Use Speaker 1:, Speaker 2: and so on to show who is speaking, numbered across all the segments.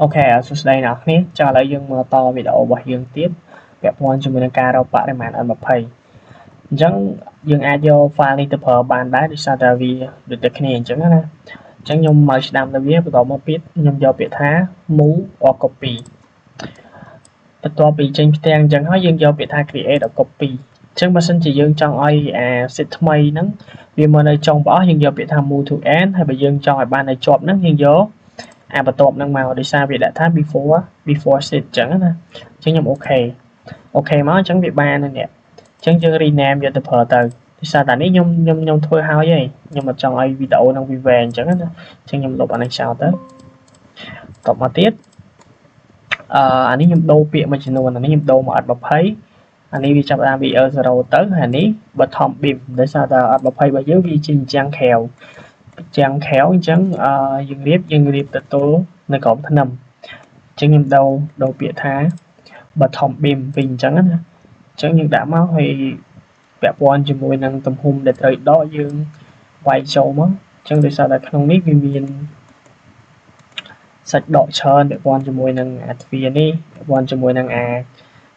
Speaker 1: អូខេសួស្តីអ្នកនរគ្នាចាឥឡូវយើងមកតវីដេអូរបស់យើងទៀតពាក់ព័ន្ធជាមួយនឹងការរកបរិមាណ N20 អញ្ចឹងយើងអាចយក file នេះទៅប្រើបានដែរដោយសារតែវាដូចតែគ្នាអញ្ចឹងណាអញ្ចឹងខ្ញុំមកស្ដាប់ទៅវាបន្តមកទៀតខ្ញុំយកពាក្យថា move or copy បន្ទាប់ពីចេញផ្ទាំងអញ្ចឹងហើយយើងយកពាក្យថា create or copy អញ្ចឹងបើសិនជាយើងចង់ឲ្យអា set ថ្មីហ្នឹងវាមកនៅចុងរបស់យើងយកពាក្យថា move to end ហើយបើយើងចង់ឲ្យបាននៅជាប់ហ្នឹងយើងយកអាបន្ទាប់ហ្នឹងមកដោយសារវាដាក់ថា before set អញ្ចឹងណាអញ្ចឹងខ្ញុំអូខេមកអញ្ចឹងវាបានហើយនេះអញ្ចឹងយើង rename យកទៅប្រើទៅដោយសារតែនេះខ្ញុំធ្វើហើយឯងខ្ញុំអត់ចង់ឲ្យវីដេអូហ្នឹងវាវែងអញ្ចឹងណាអញ្ចឹងខ្ញុំលុបអានេះចោលទៅតបមកទៀតអានេះខ្ញុំដូរពាក្យមួយចំនួនអានេះខ្ញុំដូរមក N20 អានេះវាចាប់តាមវា 0 ទៅហើយនេះ bottom beam ដោយសារតែ N20 របស់យើងវាជាចាំងខែវអញ្ចឹងយើងរៀបទៅទល់នៅក្រោមថ្នឹមអញ្ចឹងខ្ញុំដូរពាក្យថា bottom beam វិញអញ្ចឹងណាអញ្ចឹងយើងដាក់មកហើយពាក់ព័ន្ធជាមួយនឹងទំហំដែលត្រូវដកយើងវាយចូលមកអញ្ចឹងដោយសារតែក្នុងនេះវាមានសាច់ដកច្រើនពាក់ព័ន្ធជាមួយនឹងអាទ្វារនេះពាក់ព័ន្ធជាមួយនឹងអា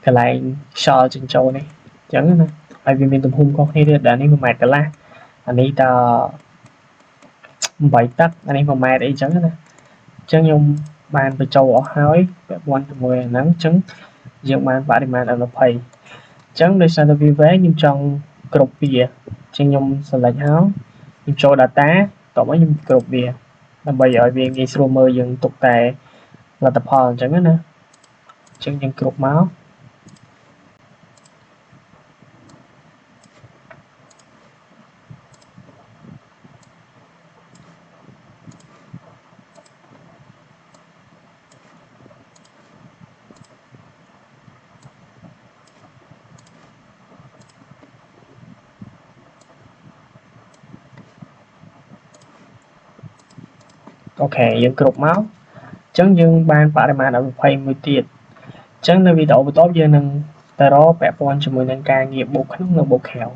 Speaker 1: កន្លែងខ្យល់ចេញចូលនេះអញ្ចឹងណាហើយវាមានទំហំខុសគ្នាទៀតដែលនេះ1ម៉ែត្រកន្លះអានេះត8តឹកអានេះ1ម៉ែត្រអីចឹងណាអញ្ចឹងខ្ញុំបានបញ្ចូលអស់ហើយពាក់ព័ន្ធជាមួយអាហ្នឹងអញ្ចឹងយើងបានបរិមាណ N20 អញ្ចឹងដោយសារតែវាវែងខ្ញុំចង់គ្រប់វាអញ្ចឹងខ្ញុំ select ហើយខ្ញុំចូល data តោះមកខ្ញុំគ្រប់វាដើម្បីឲ្យវាងាយស្រួលមើលយើងទុកតែលទ្ធផលអញ្ចឹងណាអញ្ចឹងយើងគ្រប់មកអូខេយើងគ្រប់មកអញ្ចឹងយើងបានបរិមាណ N20 មួយទៀតអញ្ចឹងនៅវីដេអូបន្ទាប់យើងនឹងទៅរកពាក់ព័ន្ធជាមួយនឹងការងារបូកក្នុងនិងបូកក្រៅ